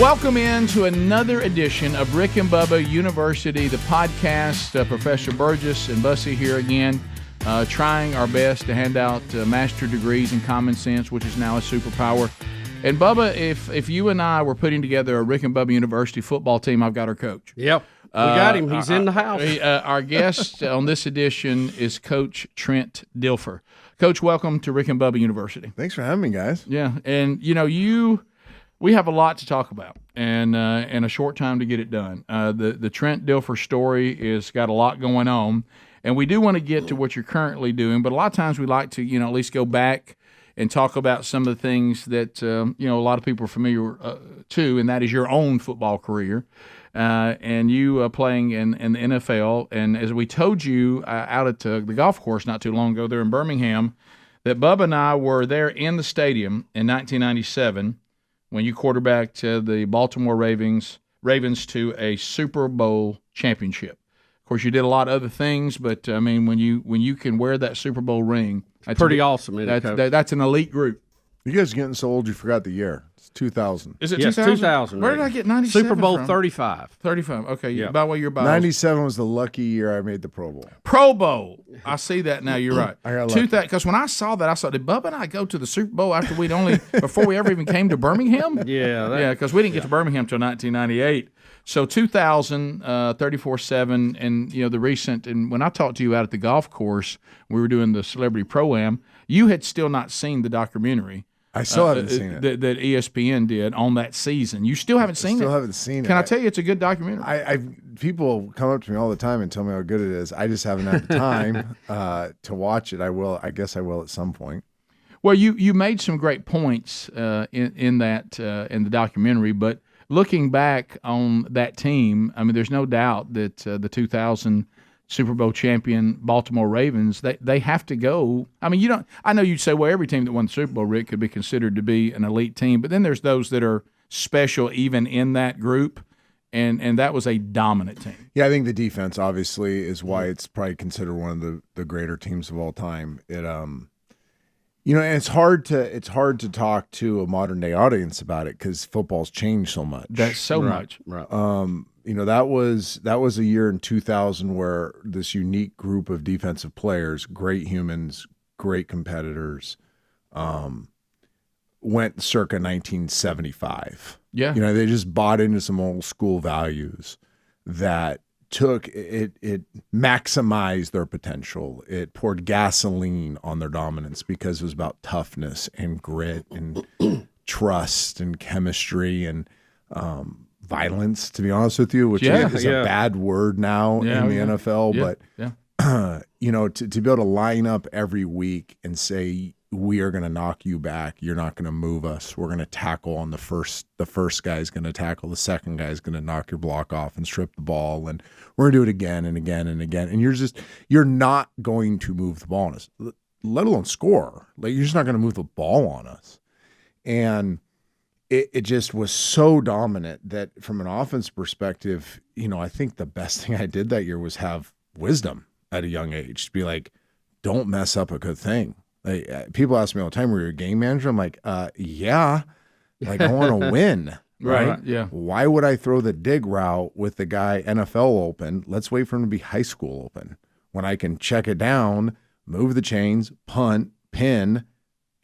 Welcome in to another edition of Rick and Bubba University, the podcast. Professor Burgess and Bussy here again, trying our best to hand out master degrees in common sense, which is now a superpower. And Bubba, if you and I were putting together a Rick and Bubba University football team, I've got our coach. Yep, we got him. He's in the house. Our guest on this edition is Coach Trent Dilfer. Coach, welcome to Rick and Bubba University. Thanks for having me, guys. Yeah, and we have a lot to talk about, and a short time to get it done. The Trent Dilfer story is got a lot going on, and we do want to get to what you're currently doing. But a lot of times we like to, at least go back and talk about some of the things that a lot of people are familiar to, and that is your own football career, and you playing in the NFL. And as we told you out at the golf course not too long ago there in Birmingham, that Bubba and I were there in the stadium in 1997. When you quarterbacked the Baltimore Ravens to a Super Bowl championship. Of course, you did a lot of other things, but I mean, when you can wear that Super Bowl ring, that's pretty awesome. That's an elite group. You guys are getting so old you forgot the year. It's 2000. Is it yes, 2000? 2000. Where did I get 97 Super Bowl from? 35. 35. Okay, yeah. By the way, you're by 97 was the lucky year I made the Pro Bowl. Pro Bowl. I see that now. You're right. I got lucky. Because when I saw that, I thought, did Bubba and I go to the Super Bowl after before we ever even came to Birmingham? Yeah. Because we didn't get to Birmingham until 1998. So 2000, 34-7, and the recent. And when I talked to you out at the golf course, we were doing the Celebrity Pro-Am. You had still not seen the documentary. I still haven't seen it. That ESPN did on that season. You still haven't seen it? Still haven't seen it. Can I tell you it's a good documentary? People come up to me all the time and tell me how good it is. I just haven't had the time to watch it. I guess I will at some point. Well, you made some great points in the documentary, but looking back on that team, I mean, there's no doubt that the 2000 Super Bowl champion Baltimore Ravens, they have to go. I mean, I know you'd say, well, every team that won the Super Bowl, Rick, could be considered to be an elite team, but then there's those that are special even in that group, and that was a dominant team. Yeah, I think the defense obviously is why it's probably considered one of the greater teams of all time. It and it's hard to talk to a modern day audience about it because football's changed so much. That's so much. Right. That was a year in 2000 where this unique group of defensive players, great humans, great competitors, went circa 1975. Yeah. They just bought into some old school values that took it maximized their potential. It poured gasoline on their dominance because it was about toughness and grit and trust and chemistry and violence, to be honest with you, which is a bad word now in the NFL. But to be able to line up every week and say, we are going to knock you back. You're not going to move us. We're going to tackle on the first guy's going to tackle. The second guy's going to knock your block off and strip the ball. And we're going to do it again and again and again. And you're not going to move the ball on us, let alone score. Like, you're just not going to move the ball on us. And it just was so dominant that from an offense perspective, I think the best thing I did that year was have wisdom at a young age to be like, don't mess up a good thing. Like, people ask me all the time, were you a game manager? I'm like, yeah. Like, I want to win, right? Yeah. Why would I throw the dig route with the guy NFL open? Let's wait for him to be high school open when I can check it down, move the chains, punt, pin,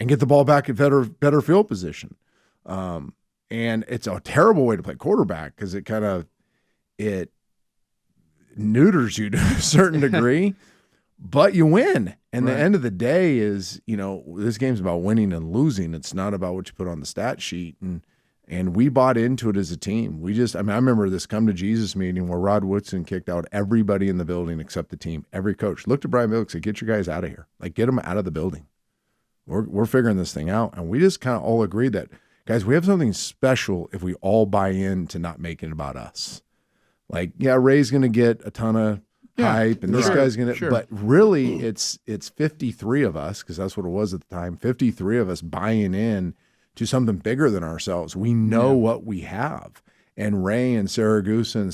and get the ball back at better field position. And it's a terrible way to play quarterback because it neuters you to a certain degree, but you win. And the end of the day is, this game's about winning and losing. It's not about what you put on the stat sheet. And we bought into it as a team. I remember this come to Jesus meeting where Rod Woodson kicked out everybody in the building except the team. Every coach looked at Brian Billick and said, get your guys out of here. Like, get them out of the building. We're figuring this thing out. And we just kind of all agreed that, guys, we have something special if we all buy in to not make it about us. Like, Ray's going to get a ton of hype, and this guy's going to, but really it's 53 of us, because that's what it was at the time, 53 of us buying in to something bigger than ourselves. We know what we have. And Ray and Saragusa and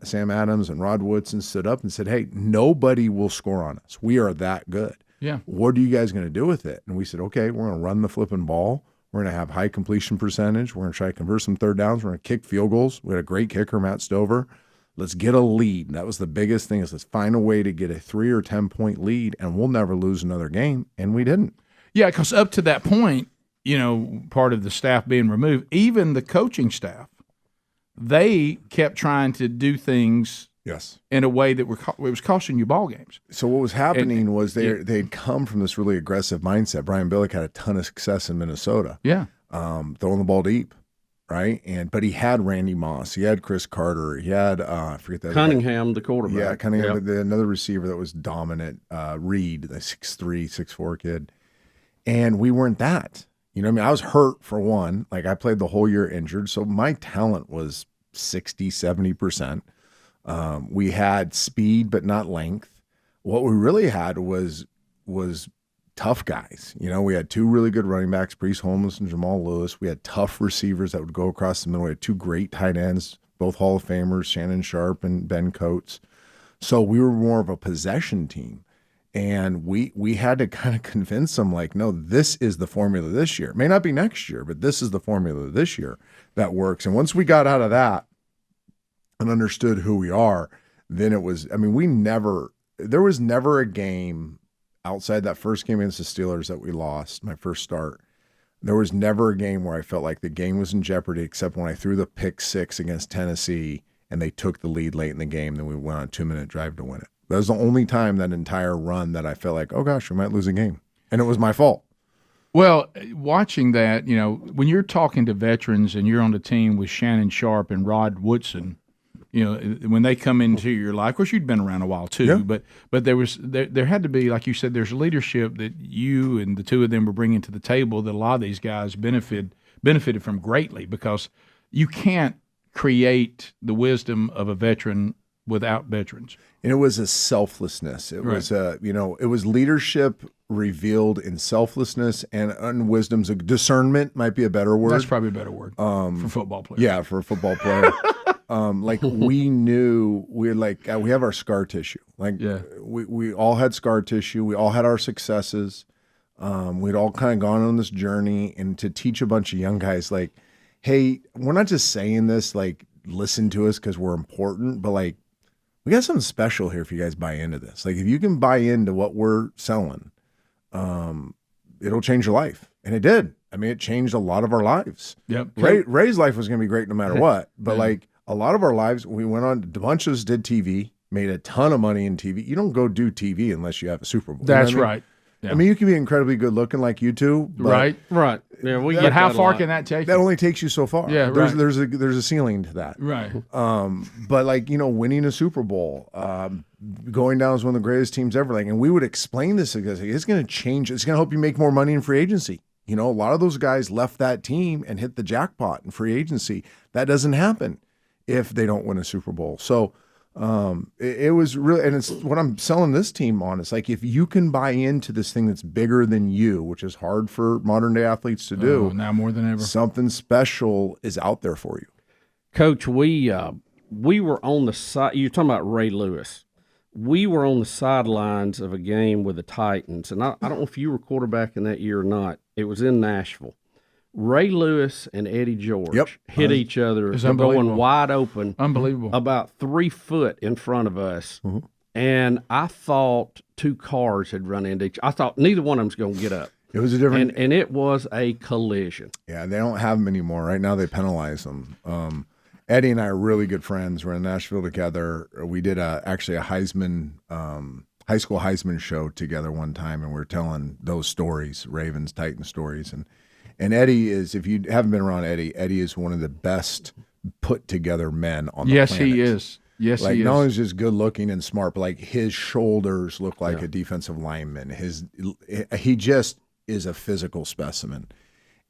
Sam Adams and Rod Woodson stood up and said, hey, nobody will score on us. We are that good. Yeah. What are you guys going to do with it? And we said, okay, we're going to run the flipping ball. We're going to have high completion percentage. We're going to try to convert some third downs. We're going to kick field goals. We had a great kicker, Matt Stover. Let's get a lead. That was the biggest thing, is let's find a way to get a 3 or 10 point lead, and we'll never lose another game. And we didn't. Yeah, because up to that point, part of the staff being removed, even the coaching staff, they kept trying to do things in a way that it was costing you ball games. So what was happening was they'd come from this really aggressive mindset. Brian Billick had a ton of success in Minnesota. Yeah. Throwing the ball deep, right? But he had Randy Moss. He had Chris Carter. He had, I forget that. Cunningham, the quarterback. Yeah, Cunningham, another receiver that was dominant, Reed, the 6'3", 6'4" kid. And we weren't that. I was hurt for one. Like, I played the whole year injured, so my talent was 60, 70%. We had speed, but not length. What we really had was tough guys. We had 2 really good running backs, Priest Holmes and Jamal Lewis. We had tough receivers that would go across the middle. We had 2 great tight ends, both Hall of Famers, Shannon Sharp and Ben Coates. So we were more of a possession team. And we had to kind of convince them, like, no, this is the formula this year. It may not be next year, but this is the formula this year that works. And once we got out of that and understood who we are, then it was, there was never a game outside that first game against the Steelers that we lost, my first start. There was never a game where I felt like the game was in jeopardy, except when I threw the pick 6 against Tennessee and they took the lead late in the game. Then we went on a 2-minute drive to win it. That was the only time that entire run that I felt like, oh gosh, we might lose a game. And it was my fault. Well, watching that, when you're talking to veterans and you're on the team with Shannon Sharp and Rod Woodson, when they come into your life, of course you'd been around a while too, Yeah. but there had to be, like you said, there's leadership that you and the 2 of them were bringing to the table that a lot of these guys benefited from greatly, because you can't create the wisdom of a veteran without veterans. And it was a selflessness. It was it was leadership revealed in selflessness and wisdom's discernment might be a better word. That's probably a better word for football players. Yeah, for a football player. We knew we have our scar tissue. We all had scar tissue. We all had our successes. We'd all kind of gone on this journey, and to teach a bunch of young guys, like, hey, we're not just saying this, like, listen to us because we're important, but like, we got something special here if you guys buy into this. Like, if you can buy into what we're selling, it'll change your life. And it did. It changed a lot of our lives. Yep. Ray's life was going to be great no matter what. But like, a lot of our lives, we went on, a bunch of us did TV, made a ton of money in TV. You don't go do TV unless you have a Super Bowl. That's right. Yeah. You can be incredibly good looking like you two. But Right. Yeah, but how far can that take you? that only takes you so far. Yeah, there's a ceiling to that. Right. But like, winning a Super Bowl, going down as one of the greatest teams ever. Like, and we would explain this because it's going to change. It's going to help you make more money in free agency. A lot of those guys left that team and hit the jackpot in free agency. That doesn't happen if they don't win a Super Bowl. So it was really, and it's what I'm selling this team on. It's like, if you can buy into this thing that's bigger than you, which is hard for modern day athletes to do, now more than ever, something special is out there for you. Coach, we were on the side. You're talking about Ray Lewis. We were on the sidelines of a game with the Titans, and I don't know if you were quarterback in that year or not. It was in Nashville. Ray Lewis and Eddie George hit each other, going wide open. Unbelievable. About 3 foot in front of us. Mm-hmm. And I thought 2 cars had run into each other. I thought neither one of them was going to get up. It was a different... And it was a collision. Yeah, they don't have them anymore. Right now they penalize them. Eddie and I are really good friends. We're in Nashville together. We did actually a Heisman... high school Heisman show together one time, and we were telling those stories, Ravens, Titans stories. And Eddie is, if you haven't been around Eddie is one of the best put together men on the planet. Yes, he is. Yes, he is. Not only is he just good looking and smart, but like, his shoulders look like a defensive lineman. He just is a physical specimen.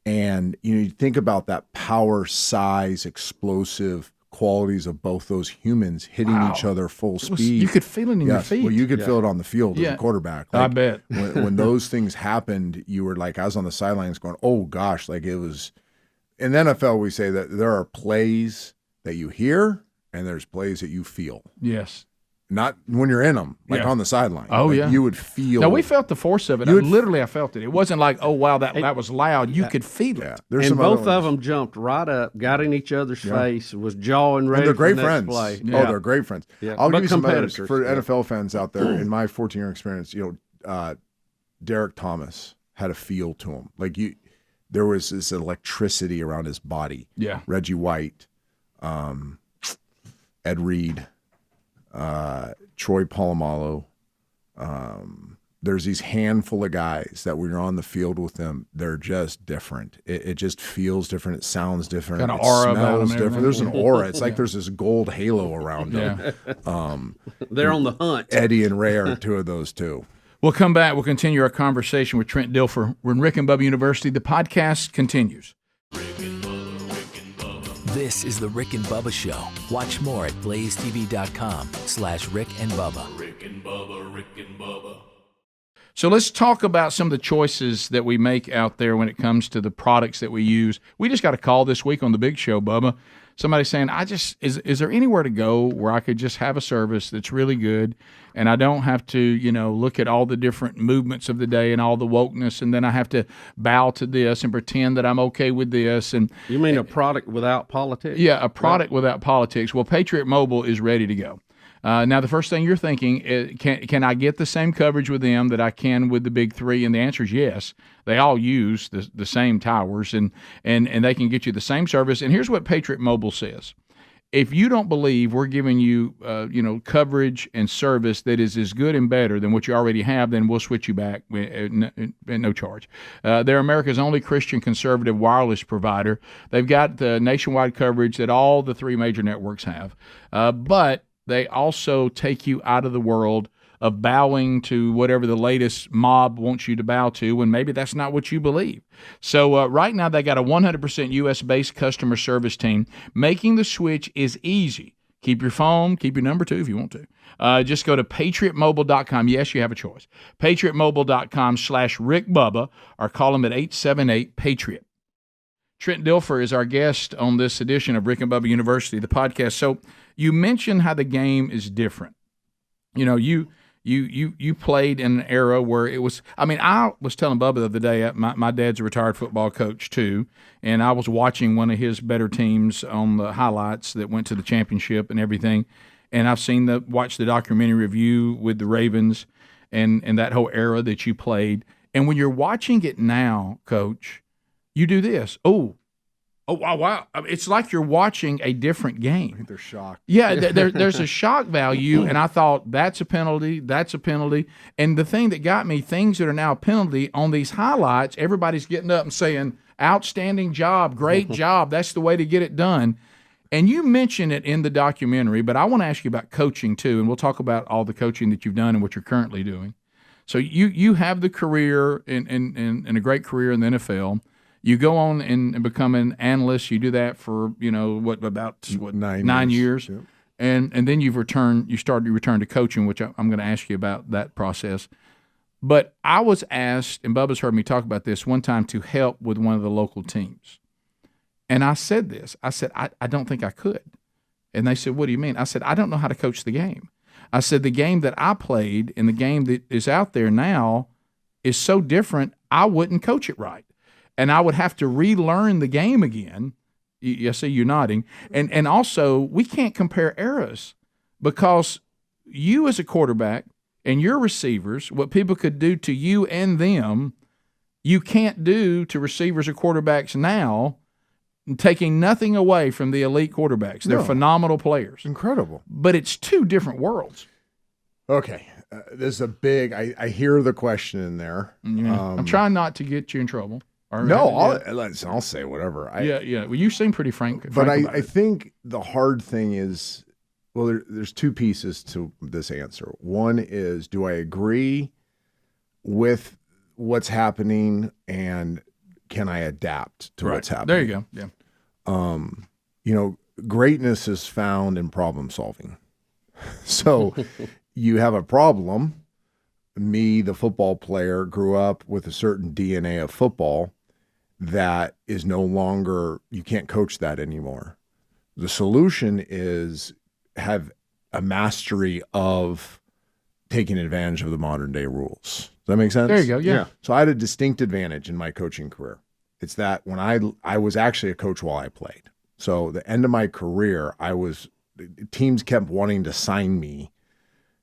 And you think about that power, size, explosive qualities of both those humans hitting each other full speed. You could feel it in your feet. Well, you could feel it on the field as a quarterback. I bet. when those things happened, you were like, I was on the sidelines going, oh gosh, like it was. In the NFL, we say that there are plays that you hear and there's plays that you feel. Yes. not when you're in them, like on the sideline. Oh, like yeah. You would feel. No, we felt the force of it. I felt it. It wasn't like, oh, wow, that was loud. You could feel it. Yeah. And both of them jumped right up, got in each other's face, was jawing ready. And they're great for the next friends. play. Yeah. Oh, they're great friends. Yeah. I'll But give you some others competitors, for NFL fans out there. In my 14-year experience, Derek Thomas had a feel to him. Like there was this electricity around his body. Yeah. Reggie White, Ed Reed, Troy Polamalu. There's these handful of guys that when you're on the field with them, they're just different. It just feels different. It sounds different. Kind of it aura about smells them, different. There's an aura. It's like there's this gold halo around them. They're on the hunt. Eddie and Ray are two of those too. We'll come back. We'll continue our conversation with Trent Dilfer. We're in Rick and Bubba University. The podcast continues. This is the Rick and Bubba Show. Watch more at blazetv.com/Rick and Bubba. Rick and Bubba, Rick and Bubba. So let's talk about some of the choices that we make out there when it comes to the products that we use. We just got a call this week on the Big Show, Bubba. Somebody saying, is there anywhere to go where I could just have a service that's really good and I don't have to, look at all the different movements of the day and all the wokeness, and then I have to bow to this and pretend that I'm okay with this. And You mean a product without politics? yeah, a product without politics. Well, Patriot Mobile is ready to go. Now, the first thing you're thinking is, can I get the same coverage with them that I can with the big three? And the answer is yes. They all use the same towers, and they can get you the same service. And here's what Patriot Mobile says. If you don't believe we're giving you, coverage and service that is as good and better than what you already have, then we'll switch you back at no charge. They're America's only Christian conservative wireless provider. They've got the nationwide coverage that all the three major networks have, but they also take you out of the world of bowing to whatever the latest mob wants you to bow to when maybe that's not what you believe. So right now they got a 100% U.S.-based customer service team. Making the switch is easy. Keep your phone, keep your number too if you want to. Just go to patriotmobile.com. Yes, you have a choice. patriotmobile.com/Rick Bubba or call them at 878-PATRIOT. Trent Dilfer is our guest on this edition of Rick and Bubba University, the podcast. So you mentioned how the game is different. You played in an era where it was. I was telling Bubba the other day. My dad's a retired football coach too, and I was watching one of his better teams on the highlights that went to the championship and everything. And I've watched the documentary review with the Ravens and that whole era that you played. And when you're watching it now, Coach, you do this. Oh, wow. It's like you're watching a different game. I think they're shocked. Yeah, there's a shock value, and I thought, that's a penalty. And the thing that got me, things that are now a penalty on these highlights, everybody's getting up and saying, outstanding job, great job, that's the way to get it done. And you mention it in the documentary, but I want to ask you about coaching too, and we'll talk about all the coaching that you've done and what you're currently doing. So you have the career in a great career in the NFL. You go on and become an analyst. You do that for about 9 years, Yep. and then you return to coaching, which I'm going to ask you about that process. But I was asked, and Bubba's heard me talk about this one time, to help with one of the local teams, and I said this. I said I don't think I could, and they said, "What do you mean?" I said I don't know how to coach the game. I said the game that I played and the game that is out there now is so different. I wouldn't coach it right. And I would have to relearn the game again. I see you nodding. And also, we can't compare eras because you as a quarterback and your receivers, what people could do to you and them, you can't do to receivers or quarterbacks now, taking nothing away from the elite quarterbacks. They're phenomenal players. Incredible. But it's two different worlds. Okay. This is a big, I hear the question in there. I'm trying not to get you in trouble. No, I'll say whatever. Yeah. Well, you seem pretty frank. But about I it. think the hard thing is, there's two pieces to this answer. One is, do I agree with what's happening, and can I adapt to what's happening? There you go. Yeah. Greatness is found in problem solving. So you have a problem. Me, the football player, grew up with a certain DNA of football that is no longer, you can't coach that anymore. The solution is have a mastery of taking advantage of the modern day rules. Does that make sense? There you go. Yeah. So I had a distinct advantage in my coaching career. It's that when I was actually a coach while I played. So the end of my career, teams kept wanting to sign me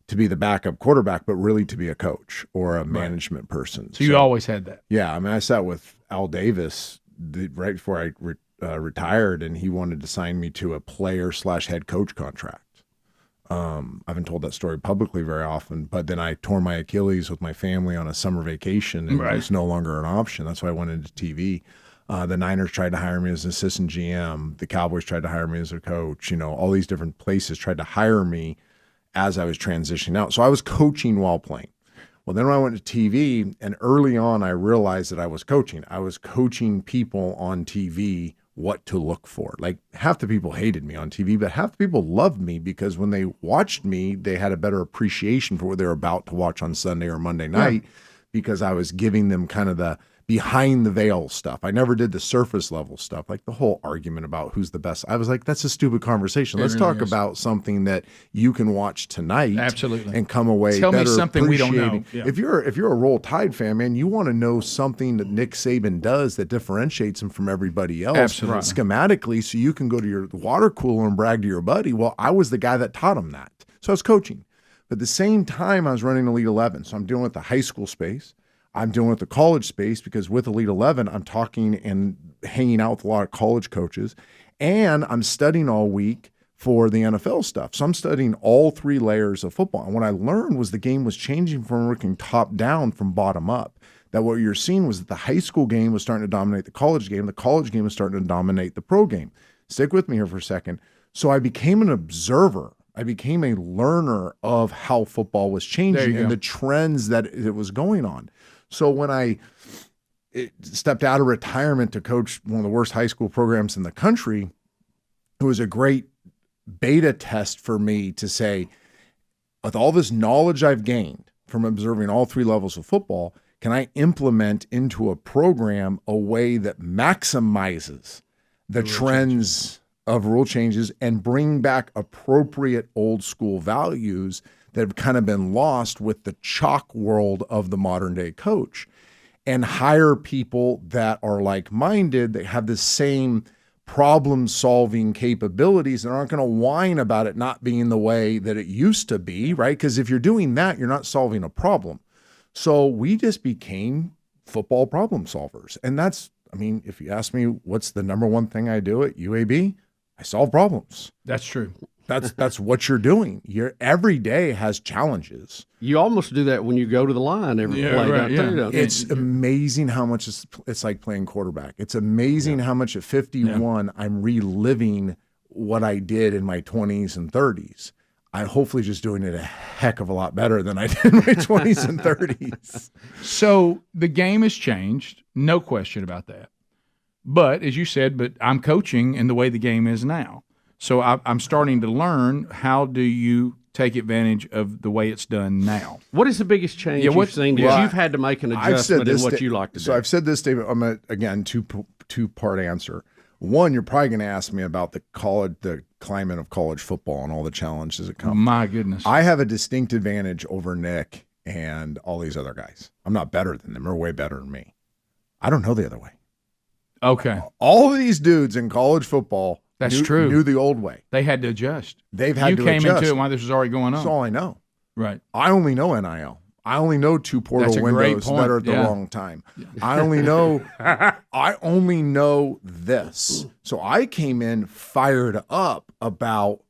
to be the backup quarterback, but really to be a coach or a management person. So you always had that. Yeah. I mean, I sat with Al Davis right before I retired, and he wanted to sign me to a player/head coach contract. I haven't told that story publicly very often, but then I tore my Achilles with my family on a summer vacation, and it was no longer an option. That's why I went into TV. The Niners tried to hire me as an assistant GM. The Cowboys tried to hire me as a coach. All these different places tried to hire me as I was transitioning out. So I was coaching while playing. Well, then when I went to TV, and early on, I realized that I was coaching. I was coaching people on TV what to look for. Like, half the people hated me on TV, but half the people loved me because when they watched me, they had a better appreciation for what they were about to watch on Sunday or Monday night because I was giving them kind of the behind the veil stuff. I never did the surface level stuff, like the whole argument about who's the best. I was like, that's a stupid conversation. Let's talk about something that you can watch tonight. Absolutely. And come away Tell me better something we don't know. appreciating. Yeah. If you're a Roll Tide fan, man, you want to know something that Nick Saban does that differentiates him from everybody else. Absolutely. Schematically, so you can go to your water cooler and brag to your buddy. Well, I was the guy that taught him that. So I was coaching. But at the same time, I was running Elite 11. So I'm dealing with the high school space. I'm dealing with the college space because with Elite 11, I'm talking and hanging out with a lot of college coaches. And I'm studying all week for the NFL stuff. So I'm studying all three layers of football. And what I learned was the game was changing from working top down from bottom up. That what you're seeing was that the high school game was starting to dominate the college game. The college game was starting to dominate the pro game. Stick with me here for a second. So I became an observer. I became a learner of how football was changing and the trends that it was going on. So when I stepped out of retirement to coach one of the worst high school programs in the country, it was a great beta test for me to say, with all this knowledge I've gained from observing all three levels of football, can I implement into a program a way that maximizes the trends of rule changes and bring back appropriate old school values that have kind of been lost with the chalk world of the modern day coach, and hire people that are like-minded, that have the same problem-solving capabilities and aren't going to whine about it not being the way that it used to be, right? Because if you're doing that, you're not solving a problem. So we just became football problem solvers. And that's, I mean, if you ask me what's the number one thing I do at UAB, I solve problems. That's true. That's what you're doing. Every day has challenges. You almost do that when you go to the line every play. Right, It's amazing how much it's like playing quarterback. It's amazing how much at 51 I'm reliving what I did in my 20s and 30s. I'm hopefully just doing it a heck of a lot better than I did in my 20s and 30s. So the game has changed, no question about that. But as you said, I'm coaching in the way the game is now. So I'm starting to learn, how do you take advantage of the way it's done now? What is the biggest change you've seen that you've had to make an adjustment in what you like to do? So I've said this statement. I'm going to, again, two-part answer. One, you're probably going to ask me about the climate of college football and all the challenges that come. My goodness. I have a distinct advantage over Nick and all these other guys. I'm not better than them. They're way better than me. I don't know the other way. Okay. All of these dudes in college football knew the old way. They had to adjust. They've had to adjust. You came into it while this was already going on. That's all I know. Right. I only know NIL. I only know two portal windows that are at the wrong time. I only know this. So I came in fired up about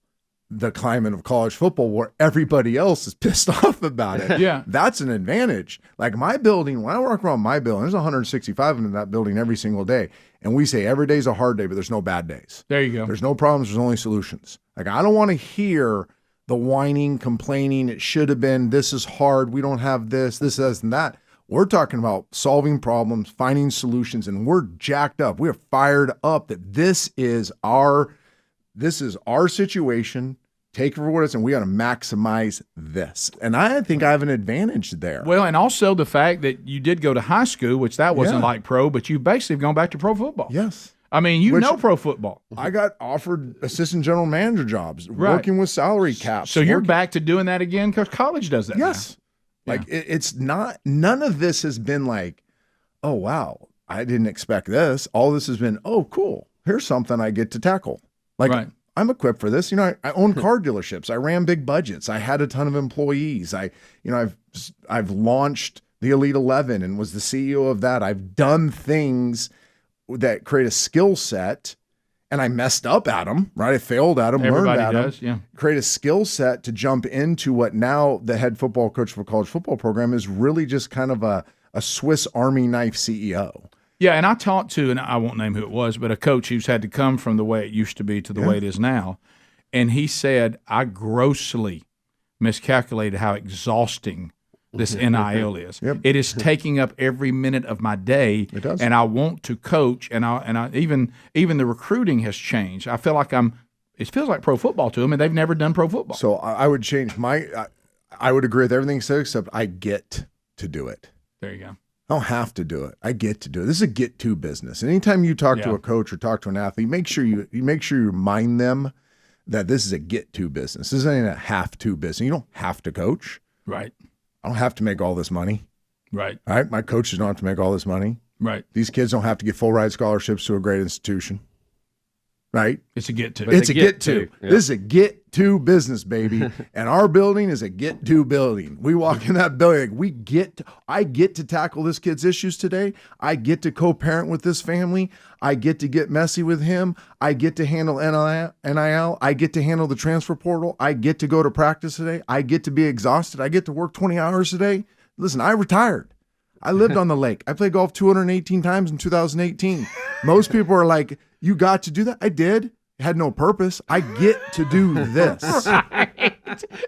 the climate of college football where everybody else is pissed off about it. Yeah. That's an advantage. Like my building, when I walk around my building, there's 165 in that building every single day. And we say every day's a hard day, but there's no bad days. There you go. There's no problems. There's only solutions. Like I don't want to hear the whining, complaining. It should have been, this is hard. We don't have this, and that. We're talking about solving problems, finding solutions, and we're jacked up. We're fired up that this is our situation. Take it for what it's, and we got to maximize this. And I think I have an advantage there. Well, and also the fact that you did go to high school, which that wasn't like pro, but you basically have gone back to pro football. Yes. I mean, you know pro football. I got offered assistant general manager jobs, working with salary caps. So you're back to doing that again because college does that. Yes. Now. Like it's not, none of this has been like, oh, wow, I didn't expect this. All this has been, oh, cool. Here's something I get to tackle. Like I'm equipped for this. You know, I own car dealerships. I ran big budgets. I had a ton of employees. I've launched the Elite 11 and was the CEO of that. I've done things that create a skill set, and I messed up at them, right? I failed at them, Everybody learned at does, them. Create a skill set to jump into what now the head football coach for a college football program is really just kind of a Swiss Army knife CEO. Yeah, and I talked to, and I won't name who it was, but a coach who's had to come from the way it used to be to the way it is now. And he said, I grossly miscalculated how exhausting this NIL is. It is taking up every minute of my day. It does. And I want to coach, and I even the recruiting has changed. I feel like it feels like pro football to them, and they've never done pro football. So I would change I would agree with everything you said, except I get to do it. There you go. I don't have to do it. I get to do it. This is a get-to business. And anytime you talk to a coach or talk to an athlete, make sure you remind them that this is a get-to business. This isn't a have-to business. You don't have to coach. Right. I don't have to make all this money. Right. All right. My coaches don't have to make all this money. Right. These kids don't have to get full ride scholarships to a great institution. Right? It's a get-to. It's a get-to. Yep. This is a get-to business, baby. And our building is a get-to building. We walk in that building, I get to tackle this kid's issues today. I get to co-parent with this family. I get to get messy with him. I get to handle NIL. I get to handle the transfer portal. I get to go to practice today. I get to be exhausted. I get to work 20 hours a day. Listen, I retired. I lived on the lake. I played golf 218 times in 2018. Most people are like, you got to do that? I did. It had no purpose. I get to do this.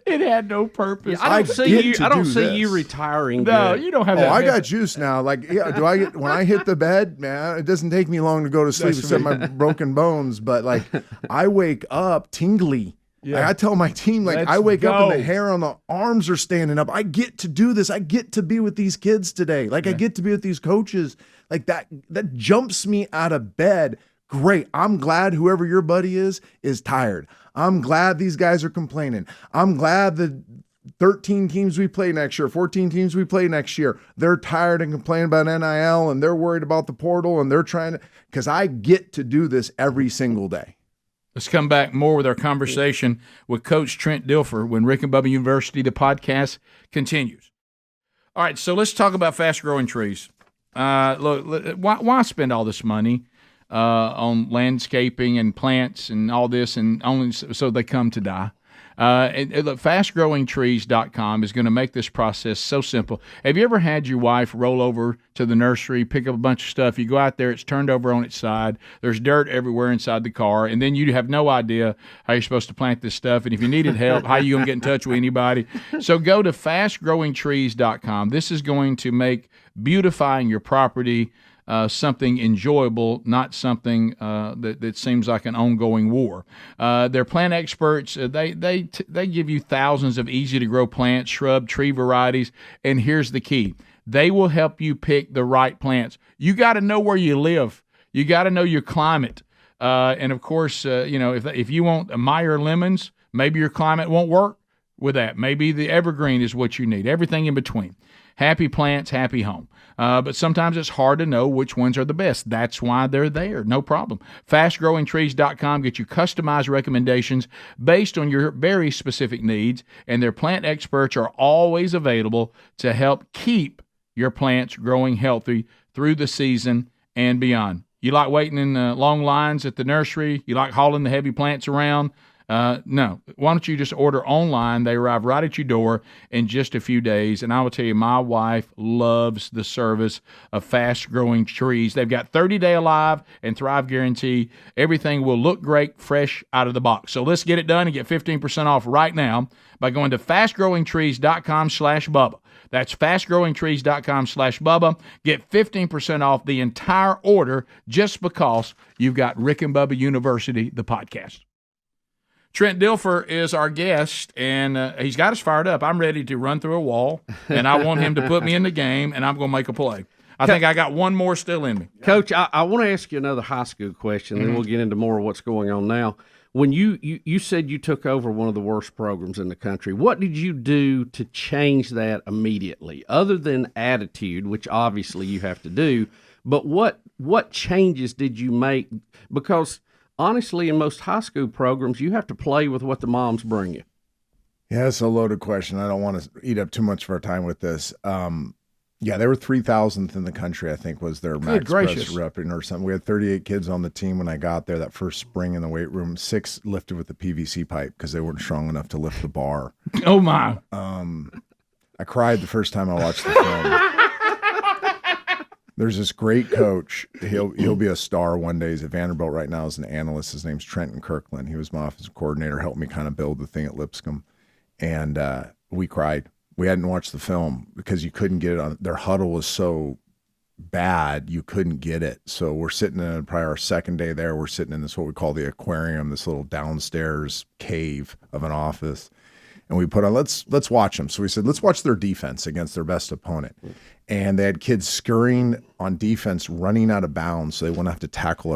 It had no purpose. I don't see you retiring. No, you don't have that. I got juice now. Like, when I hit the bed, man, it doesn't take me long to go to sleep except my broken bones. But like, I wake up tingly. Yeah. Like, I tell my team, like, I wake up and the hair on the arms are standing up. I get to do this. I get to be with these kids today. Like, I get to be with these coaches. Like, that jumps me out of bed. Great. I'm glad whoever your buddy is tired. I'm glad these guys are complaining. I'm glad the 13 teams we play next year, 14 teams we play next year, they're tired and complaining about NIL and they're worried about the portal and they're trying to, because I get to do this every single day. Let's come back more with our conversation with Coach Trent Dilfer when Rick and Bubba University, the podcast, continues. All right, so let's talk about fast-growing trees. Look, why spend all this money on landscaping and plants and all this, and only so they come to die? Look, fastgrowingtrees.com is going to make this process so simple. Have you ever had your wife roll over to the nursery, pick up a bunch of stuff? You go out there, it's turned over on its side. There's dirt everywhere inside the car, and then you have no idea how you're supposed to plant this stuff. And if you needed help, how are you going to get in touch with anybody? So go to fastgrowingtrees.com. This is going to make beautifying your property something enjoyable, not something that seems like an ongoing war. They're plant experts. They give you thousands of easy-to-grow plants, shrub, tree varieties, and here's the key. They will help you pick the right plants. You got to know where you live. You got to know your climate. And, of course, if you want Meyer lemons, maybe your climate won't work with that. Maybe the evergreen is what you need, everything in between. Happy plants, happy home. But sometimes it's hard to know which ones are the best. That's why they're there. No problem. FastGrowingTrees.com gets you customized recommendations based on your very specific needs, and their plant experts are always available to help keep your plants growing healthy through the season and beyond. You like waiting in long lines at the nursery? You like hauling the heavy plants around? No. Why don't you just order online? They arrive right at your door in just a few days. And I will tell you, my wife loves the service of Fast Growing Trees. They've got 30-day Alive and Thrive Guarantee. Everything will look great, fresh out of the box. So let's get it done and get 15% off right now by going to fastgrowingtrees.com/Bubba. That's fastgrowingtrees.com/Bubba. Get 15% off the entire order just because you've got Rick and Bubba University, the podcast. Trent Dilfer is our guest, and he's got us fired up. I'm ready to run through a wall, and I want him to put me in the game, and I'm going to make a play. I think I got one more still in me. Coach, I want to ask you another high school question, then we'll get into more of what's going on now. When you said you took over one of the worst programs in the country, what did you do to change that immediately, other than attitude, which obviously you have to do, but what changes did you make? Because honestly, in most high school programs, you have to play with what the moms bring you. Yeah, it's a loaded question. I don't want to eat up too much of our time with this. Yeah, they were 3,000th in the country, I think, was their max press repping or something. We had 38 kids on the team when I got there that first spring in the weight room. 6 lifted with the PVC pipe because they weren't strong enough to lift the bar. Oh, my. I cried the first time I watched the film. There's this great coach. He'll be a star one day. He's at Vanderbilt right now as an analyst. His name's Trent Kirkland. He was my offensive coordinator, helped me kind of build the thing at Lipscomb. And we cried. We hadn't watched the film because you couldn't get it on. Their huddle was so bad, you couldn't get it. So we're sitting in probably our second day there. We're sitting in this, what we call the aquarium, this little downstairs cave of an office. And we put on, let's watch them. So we said, let's watch their defense against their best opponent. And they had kids scurrying on defense, running out of bounds so they wouldn't have to tackle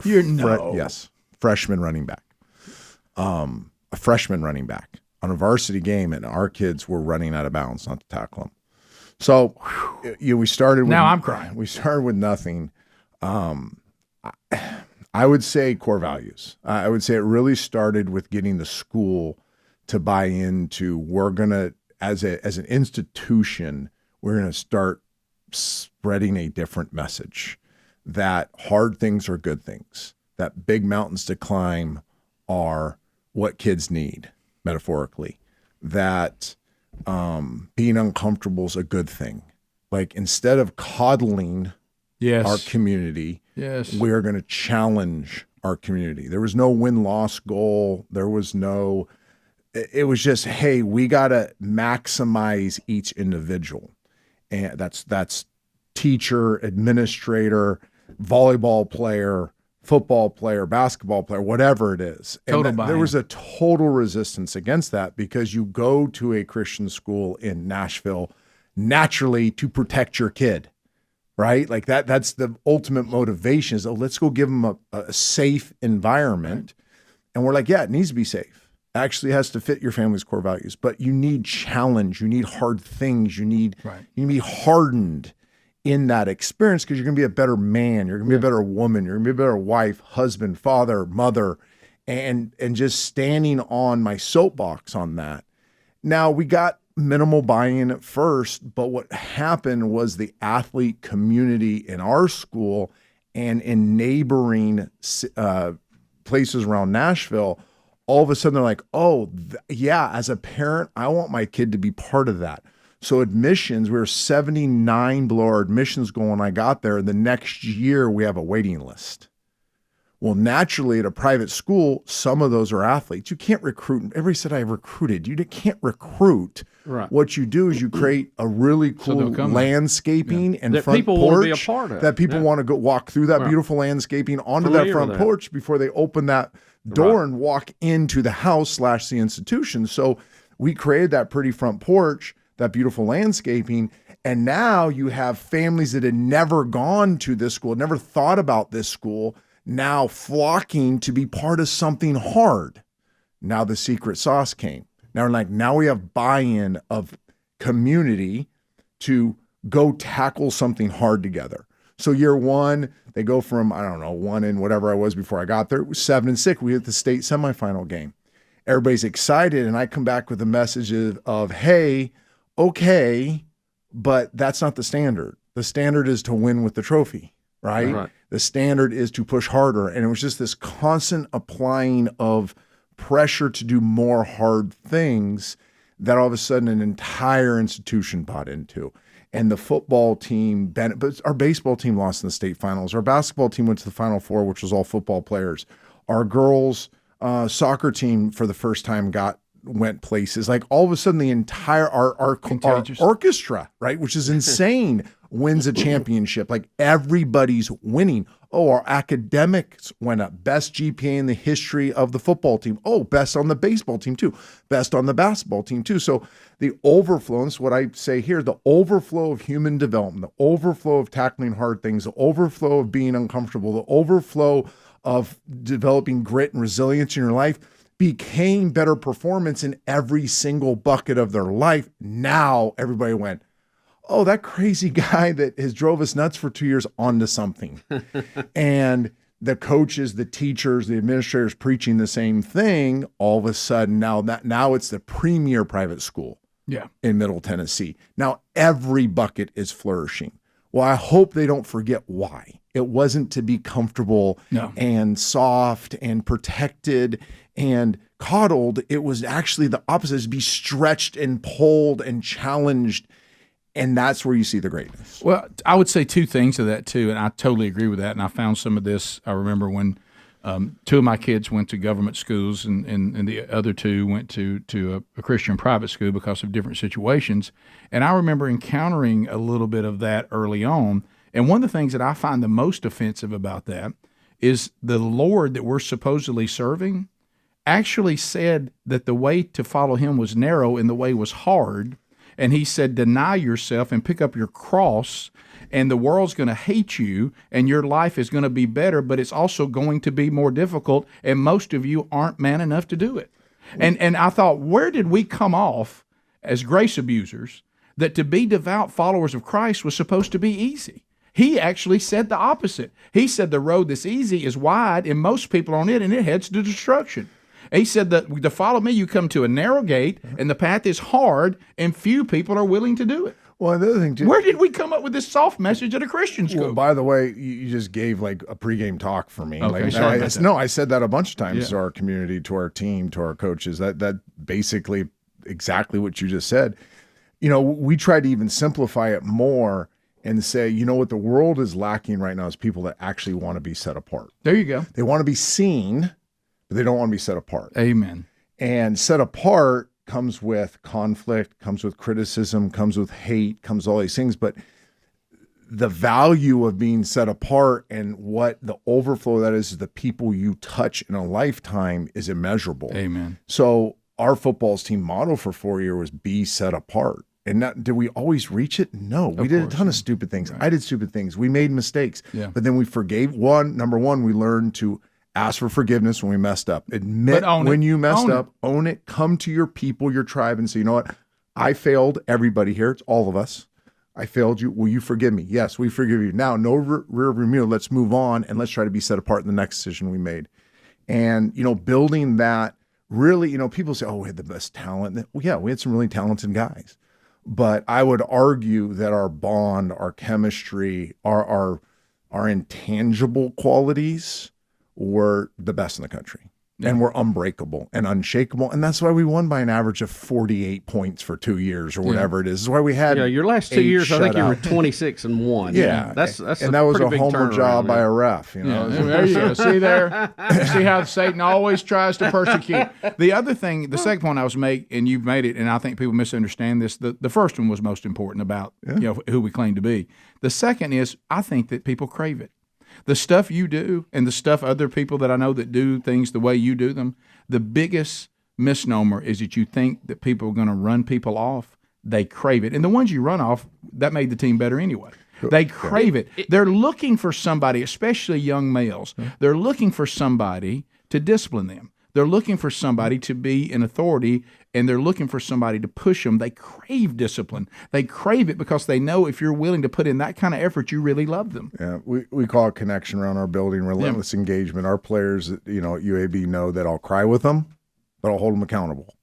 freshman running back. A freshman running back on a varsity game, and our kids were running out of bounds not to tackle them. So we started with, now I'm crying. We started with nothing. I would say core values. I would say it really started with getting the school to buy into, we're going to, as an institution, we're going to start spreading a different message that hard things are good things, that big mountains to climb are what kids need, metaphorically, that being uncomfortable is a good thing. Like, instead of coddling our community, we're going to challenge our community. There was no win-loss goal. There was no, it was just, hey, we got to maximize each individual. And that's teacher, administrator, volleyball player, football player, basketball player, whatever it is. And there was a total resistance against that, because you go to a Christian school in Nashville naturally to protect your kid, right? Like that's the ultimate motivation is, let's go give them a safe environment. And we're like, yeah, it needs to be safe. Actually has to fit your family's core values, but you need challenge. You need hard things. You need to be hardened in that experience, because you're going to be a better man. You're going to be a better woman. You're going to be a better wife, husband, father, mother, and just standing on my soapbox on that. Now, we got minimal buy-in at first, but what happened was the athlete community in our school and in neighboring places around Nashville, all of a sudden they're like, as a parent, I want my kid to be part of that. So admissions, we were 79 below our admissions goal when I got there. The next year, we have a waiting list. Well, naturally, at a private school, some of those are athletes. You can't recruit. Everybody said I recruited. You can't recruit. Right. What you do is you create a really cool landscaping and that front people porch want to be a part of. That people want to go walk through that beautiful landscaping onto that front porch before they open that door and walk into the house / the institution. So we created that pretty front porch, that beautiful landscaping. And now you have families that had never gone to this school, never thought about this school, now flocking to be part of something hard. Now the secret sauce came. Now we have buy-in of community to go tackle something hard together. So year one, they go from, 1 and whatever I was before I got there, it was 7-6. We hit the state semifinal game. Everybody's excited. And I come back with a message of, hey, okay, but that's not the standard. The standard is to win with the trophy, right? The standard is to push harder. And it was just this constant applying of pressure to do more hard things that all of a sudden an entire institution bought into. And the football team, but our baseball team lost in the state finals. Our basketball team went to the Final Four, which was all football players. Our girls' soccer team for the first time went places. Like, all of a sudden the entire our orchestra, right, which is insane, wins a championship. Like everybody's winning. Oh, our academics went up. Best GPA in the history of the football team. Oh, best on the baseball team too. Best on the basketball team too. So the overflow, and that's what I say here, the overflow of human development, the overflow of tackling hard things, the overflow of being uncomfortable, the overflow of developing grit and resilience in your life became better performance in every single bucket of their life. Now everybody went, oh, that crazy guy that has drove us nuts for 2 years onto something. And the coaches, the teachers, the administrators preaching the same thing, all of a sudden now it's the premier private school in Middle Tennessee. Now every bucket is flourishing. Well, I hope they don't forget why. It wasn't to be comfortable and soft and protected and coddled. It was actually the opposite, to be stretched and pulled and challenged. And that's where you see the greatness. Well, I would say two things to that, too, and I totally agree with that. And I found some of this. I remember when two of my kids went to government schools and the other two went to a Christian private school because of different situations. And I remember encountering a little bit of that early on. And one of the things that I find the most offensive about that is the Lord that we're supposedly serving actually said that the way to follow him was narrow and the way was hard. And he said, deny yourself and pick up your cross, and the world's going to hate you, and your life is going to be better, but it's also going to be more difficult, and most of you aren't man enough to do it. And I thought, where did we come off as grace abusers that to be devout followers of Christ was supposed to be easy? He actually said the opposite. He said the road that's easy is wide, and most people are on it, and it heads to destruction. He said that to follow me, you come to a narrow gate, and the path is hard, and few people are willing to do it. Well, the other thing too, where did we come up with this soft message at a Christian school? Well, by the way, you just gave like a pregame talk for me. Okay, like, sorry about that. No, I said that a bunch of times to our community, to our team, to our coaches. That basically exactly what you just said. You know, we try to even simplify it more and say, you know what the world is lacking right now is people that actually want to be set apart. There you go. They want to be seen, but they don't want to be set apart. Amen. And set apart comes with conflict, comes with criticism, comes with hate, comes all these things. But the value of being set apart and what the overflow of that is the people you touch in a lifetime is immeasurable. Amen. So our football's team motto for 4 years was be set apart. And did we always reach it? No, we did a ton of stupid things. Right. I did stupid things. We made mistakes, but then we forgave. Number one, we learned to ask for forgiveness when we messed up. Admit when you messed up, own it, come to your people, your tribe, and say, you know what? I failed everybody here. It's all of us. I failed you. Will you forgive me? Yes, we forgive you. Now, no rear view mirror. Let's move on and let's try to be set apart in the next decision we made. And, you know, building that really, you know, people say, oh, we had the best talent. Well, yeah, we had some really talented guys. But I would argue that our bond, our chemistry, our intangible qualities were the best in the country. And we're unbreakable and unshakable. And that's why we won by an average of 48 points for 2 years or whatever it is. This is why we had your last 2 years, I think you were 26-1. Yeah. That's and that was a homer job by a ref. You know? There you go. See there? See how Satan always tries to persecute. The other thing, the second point I was making, and you've made it, and I think people misunderstand this, the first one was most important about you know who we claim to be. The second is I think that people crave it. The stuff you do and the stuff other people that I know that do things the way you do them, the biggest misnomer is that you think that people are going to run people off. They crave it. And the ones you run off, that made the team better anyway. They crave it. They're looking for somebody, especially young males. They're looking for somebody to discipline them. They're looking for somebody to be an authority, and they're looking for somebody to push them. They crave discipline. They crave it because they know if you're willing to put in that kind of effort, you really love them. Yeah, we call it connection around our building, relentless engagement. Our players, you know, at UAB know that I'll cry with them, but I'll hold them accountable,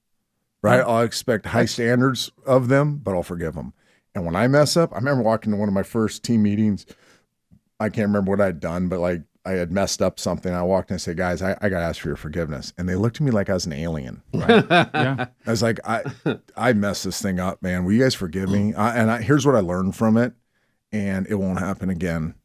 right? I'll expect high standards of them, but I'll forgive them. And when I mess up, I remember walking to one of my first team meetings. I can't remember what I'd done, but like, I had messed up something. I walked in and said, guys, I got to ask for your forgiveness. And they looked at me like I was an alien. Right. Yeah. I was like, I messed this thing up, man. Will you guys forgive me? Here's what I learned from it, and it won't happen again.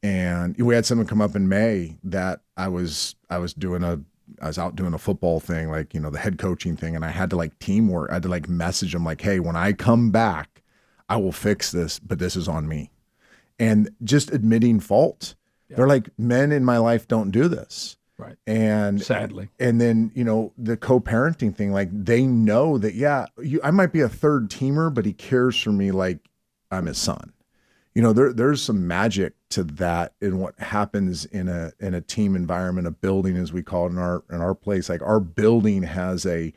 And we had someone come up in May that I was out doing a football thing, like, you know, the head coaching thing. And I had to like teamwork. I had to like message them like, hey, when I come back, I will fix this, but this is on me. and just admitting fault. They're like, men in my life don't do this. Right. And sadly. And then, the co-parenting thing, like they know that, I might be a third teamer, but he cares for me like I'm his son. There's some magic to that in what happens in a team environment, a building, as we call it in our place. Like our building has a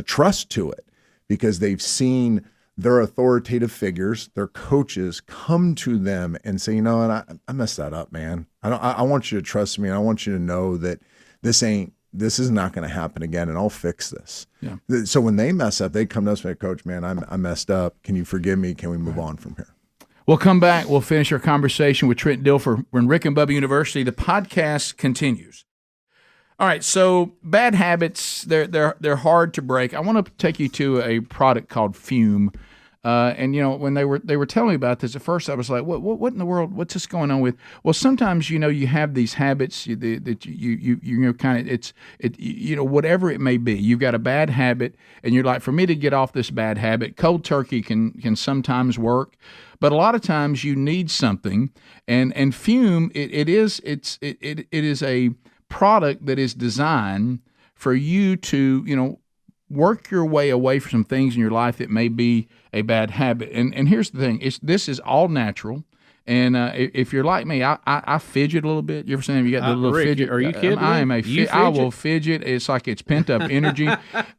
trust to it because they've seen their authoritative figures, their coaches, come to them and say, what, I messed that up, man. I want you to trust me, and I want you to know that this is not going to happen again, and I'll fix this. Yeah. So when they mess up, they come to us and say, Coach, man, I messed up. Can you forgive me? Can we move on from here? We'll come back. We'll finish our conversation with Trent Dilfer. We're in Rick and Bubba University. The podcast continues. All right, so bad habits, they're hard to break. I want to take you to a product called Fume. And when they were telling me about this at first, I was like, what in the world? What's this going on with? Well, sometimes you have these habits that you kind of whatever it may be. You've got a bad habit, and you're like, for me to get off this bad habit, cold turkey can sometimes work, but a lot of times you need something. And Fume, it is a product that is designed for you to work your way away from some things in your life that may be a bad habit. And here's the thing: this is all natural. And if you're like me, I fidget a little bit. You ever seen you got the little Rick, fidget? Are you kidding me? I am I will fidget? fidget. It's like it's pent up energy.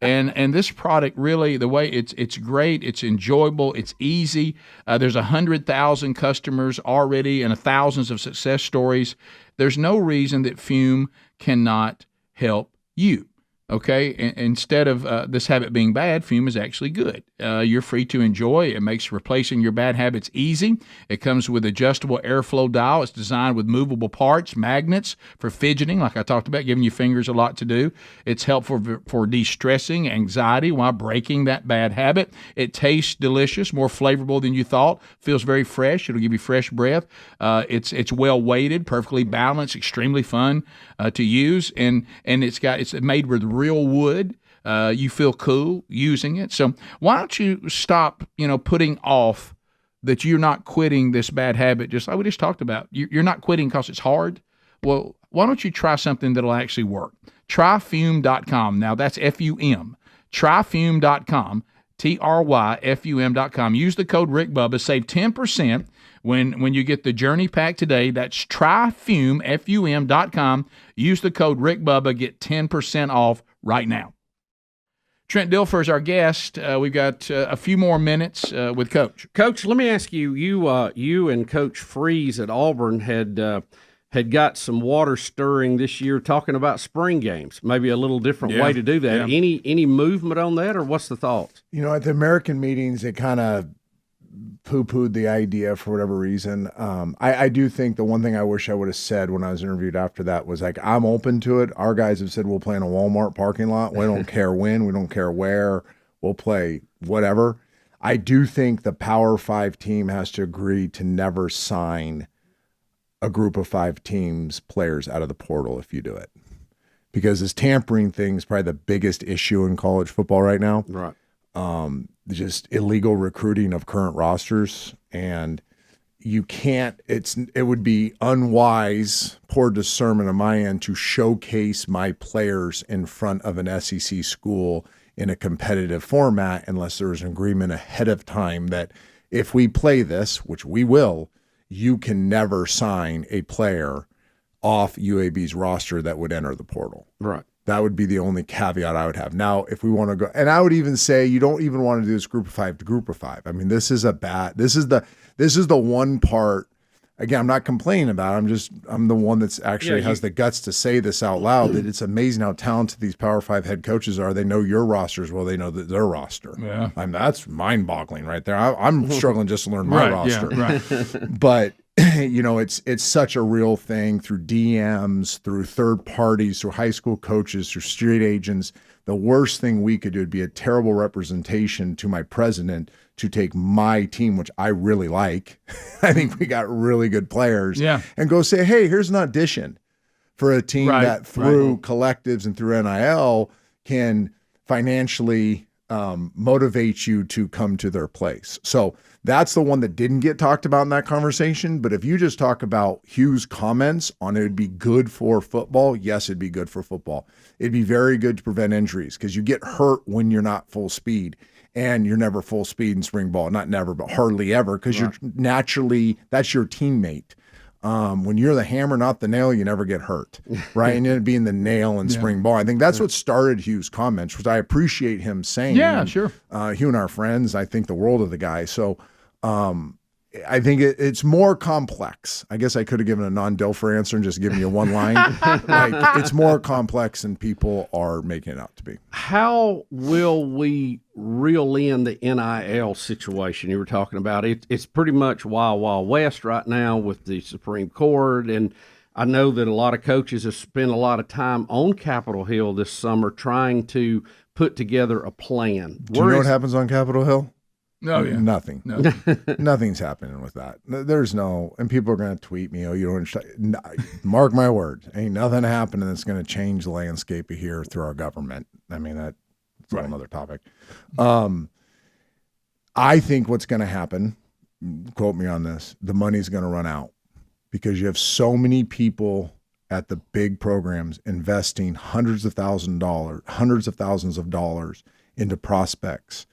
and this product really, the way it's great, it's enjoyable, it's easy. There's 100,000 customers already and thousands of success stories. There's no reason that Fume cannot help you. Okay, instead of this habit being bad, Fume is actually good. You're free to enjoy. It makes replacing your bad habits easy. It comes with adjustable airflow dial. It's designed with movable parts, magnets for fidgeting, like I talked about, giving your fingers a lot to do. It's helpful for de-stressing anxiety while breaking that bad habit. It tastes delicious, more flavorful than you thought. Feels very fresh. It'll give you fresh breath. It's well weighted, perfectly balanced, extremely fun to use, and it's made with real wood. You feel cool using it. So why don't you stop, putting off that you're not quitting this bad habit, just like we just talked about. You're not quitting because it's hard. Well, why don't you try something that'll actually work? Tryfume.com. Now that's F-U-M. Tryfume.com. Tryfum.com. Use the code RickBubba. Save 10% when you get the Journey Pack today. That's Tryfume, F-U-M.com. Use the code RickBubba. Get 10% off right now. Trent Dilfer is our guest. We've got a few more minutes with Coach. Coach, let me ask you. You and Coach Freeze at Auburn had got some water stirring this year, talking about spring games. Maybe a little different way to do that. Yeah. Any movement on that, or what's the thought? At the American meetings, they kind of poo-pooed the idea for whatever reason. I do think the one thing I wish I would have said when I was interviewed after that was like, I'm open to it. Our guys have said we'll play in a Walmart parking lot. We don't care when, we don't care where. We'll play whatever. I do think the Power 5 team has to agree to never sign a group of 5 teams players out of the portal if you do it. Because this tampering thing is probably the biggest issue in college football right now. Right. Just illegal recruiting of current rosters, and you can't, it would be unwise, poor discernment on my end to showcase my players in front of an SEC school in a competitive format unless there was an agreement ahead of time that if we play this, which we will, you can never sign a player off UAB's roster that would enter the portal. Right. That would be the only caveat I would have. Now, if we want to go, and I would even say you don't even want to do this group of 5 to group of 5. I mean, this is the one part. Again, I'm not complaining about it. I'm the one that's actually has the guts to say this out loud, that it's amazing how talented these Power 5 head coaches are. They know your roster as well. They know their roster. Yeah. I mean, that's mind-boggling right there. I'm struggling just to learn my roster. Yeah, right. But it's such a real thing through DMs, through third parties, through high school coaches, through street agents. The worst thing we could do would be a terrible representation to my president to take my team, which I really like. I think we got really good players. Yeah. And go say, hey, here's an audition for a team that through collectives and through NIL can financially motivates you to come to their place. So that's the one that didn't get talked about in that conversation. But if you just talk about Hugh's comments on it would be good for football, yes, it'd be good for football. It'd be very good to prevent injuries because you get hurt when you're not full speed. And you're never full speed in spring ball. Not never, but hardly ever, because you're naturally, that's your teammate. When you're the hammer, not the nail, you never get hurt, right? And it being the nail in spring ball. I think that's what started Hugh's comments, which I appreciate him saying. Yeah, sure. Hugh and our friends, I think the world of the guy. So I think it's more complex. I guess I could have given a non-Dilfer answer and just given you one line. Like, it's more complex than people are making it out to be. How will we reel in the NIL situation you were talking about? It's pretty much wild, wild west right now with the Supreme Court. And I know that a lot of coaches have spent a lot of time on Capitol Hill this summer trying to put together a plan. Do you know what happens on Capitol Hill? No, yeah. Nothing. No. Nothing's happening with that. There's no, and people are going to tweet me, oh, you don't, mark my words, ain't nothing happening that's going to change the landscape of here through our government. I mean, that's a whole other topic. I think what's going to happen, quote me on this, the money's going to run out because you have so many people at the big programs investing hundreds of thousands of dollars into prospects.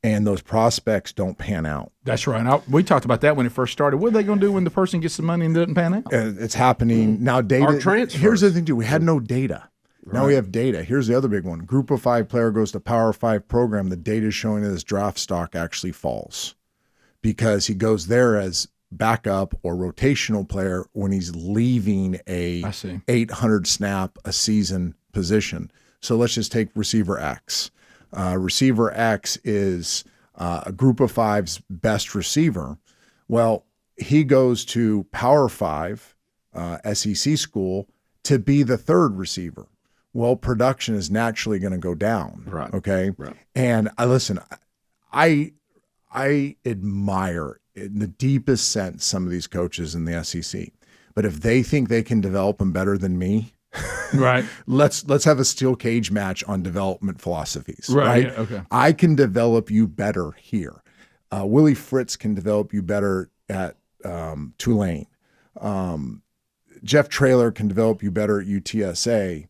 And those prospects don't pan out. That's right. We talked about that when it first started. What are they going to do when the person gets the money and doesn't pan out? It's happening now. Data. Here's the thing, too. We had no data. Now we have data. Here's the other big one. Group of 5 player goes to Power 5 program. The data is showing that his draft stock actually falls because he goes there as backup or rotational player when he's leaving a 800 snap a season position. So let's just take receiver X. Receiver X is a group of 5's best receiver. Well, he goes to Power 5 SEC school to be the third receiver. Well, production is naturally going to go down. Right. Okay. Right. And I admire in the deepest sense some of these coaches in the SEC. But if they think they can develop them better than me, right. Let's have a steel cage match on development philosophies. Right. Right. Yeah, okay. I can develop you better here. Willie Fritz can develop you better at Tulane. Jeff Traylor can develop you better at UTSA.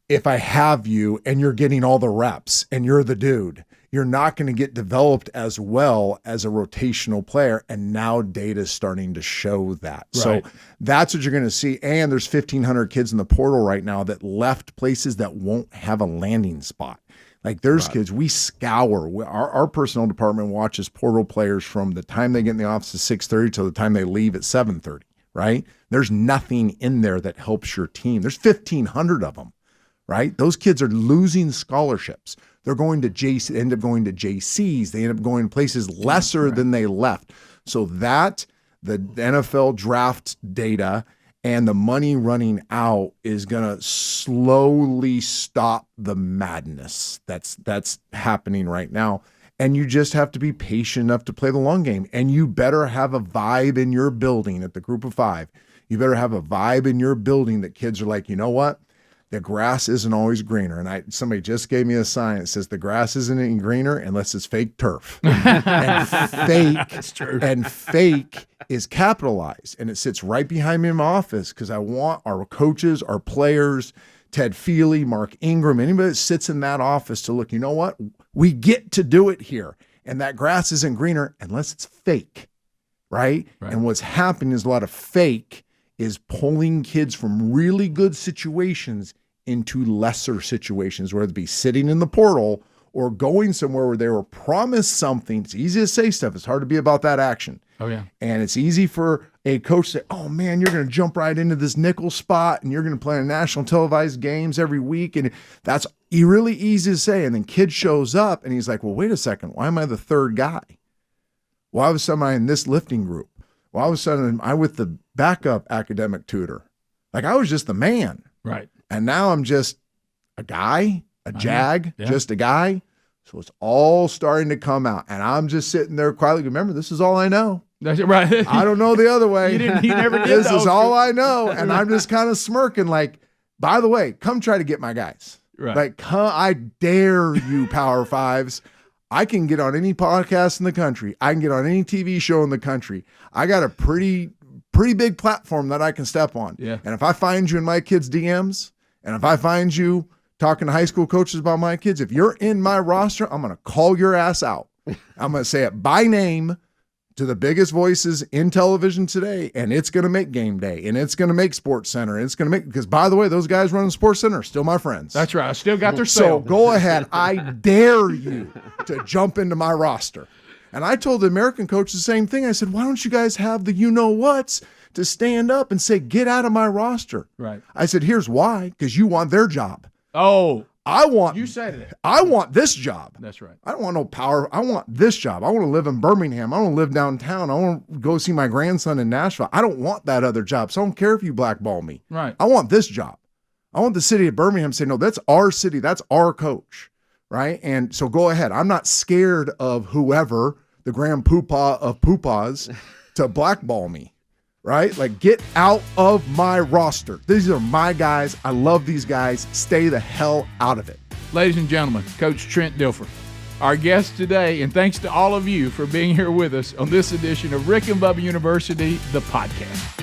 If I have you and you're getting all the reps and you're the dude, you're not going to get developed as well as a rotational player. And now data is starting to show that. Right. So that's what you're going to see. And there's 1,500 kids in the portal right now that left places that won't have a landing spot. Like there's kids, we scour. Our personnel department watches portal players from the time they get in the office at 6:30 till the time they leave at 7:30, right? There's nothing in there that helps your team. There's 1,500 of them, right? Those kids are losing scholarships. They're going to end up going to JCs. They end up going places lesser than they left. So that the NFL draft data and the money running out is going to slowly stop the madness that's happening right now. And you just have to be patient enough to play the long game. And you better have a vibe in your building at the group of 5. You better have a vibe in your building that kids are like, you know what? The grass isn't always greener. And somebody just gave me a sign that says the grass isn't any greener unless it's fake turf. And fake, That's true. And fake is capitalized. And it sits right behind me in my office because I want our coaches, our players, Ted Feely, Mark Ingram, anybody that sits in that office to look, you know what? We get to do it here. And that grass isn't greener unless it's fake, right? And what's happening is a lot of fake is pulling kids from really good situations into lesser situations, whether it be sitting in the portal or going somewhere where they were promised something. It's easy to say stuff. It's hard to be about that action. Oh, yeah. And it's easy for a coach to say, oh, man, you're going to jump right into this nickel spot and you're going to play in national televised games every week. And that's really easy to say. And then kid shows up and he's like, well, wait a second. Why am I the third guy? Why was somebody in this lifting group? Why all of a sudden am I with the backup academic tutor? Like I was just the man. Right. And now I'm just a guy, a jag, just a guy. So it's all starting to come out. And I'm just sitting there quietly. Remember, this is all I know. That's right. I don't know the other way. You never did. This is all I know. And I'm just kind of smirking like, by the way, come try to get my guys. Right. Like, I dare you, Power Fives. I can get on any podcast in the country. I can get on any TV show in the country. I got a pretty big platform that I can step on. Yeah. And if I find you in my kids' DMs, and if I find you talking to high school coaches about my kids, if you're in my roster, I'm going to call your ass out. I'm going to say it by name to the biggest voices in television today, and it's going to make Game Day, and it's going to make Sports Center, and it's going to make, because by the way, those guys running Sports Center are still my friends. That's right. I still got their So cell. go ahead. I dare you to jump into my roster. And I told the American coach the same thing. I said, why don't you guys have the you-know-whats to stand up and say, get out of my roster? Right. I said, here's why, because you want their job. Oh, You said it. I want this job. That's right. I don't want no power. I want this job. I want to live in Birmingham. I want to live downtown. I want to go see my grandson in Nashville. I don't want that other job. So I don't care if you blackball me. Right. I want this job. I want the city of Birmingham to say, no, that's our city. That's our coach. Right. And so go ahead. I'm not scared of whoever, the grand poopah of poopahs, to blackball me. Right? Like, get out of my roster. These are my guys. I love these guys. Stay the hell out of it. Ladies and gentlemen, Coach Trent Dilfer, our guest today, and thanks to all of you for being here with us on this edition of Rick and Bubba University, the podcast.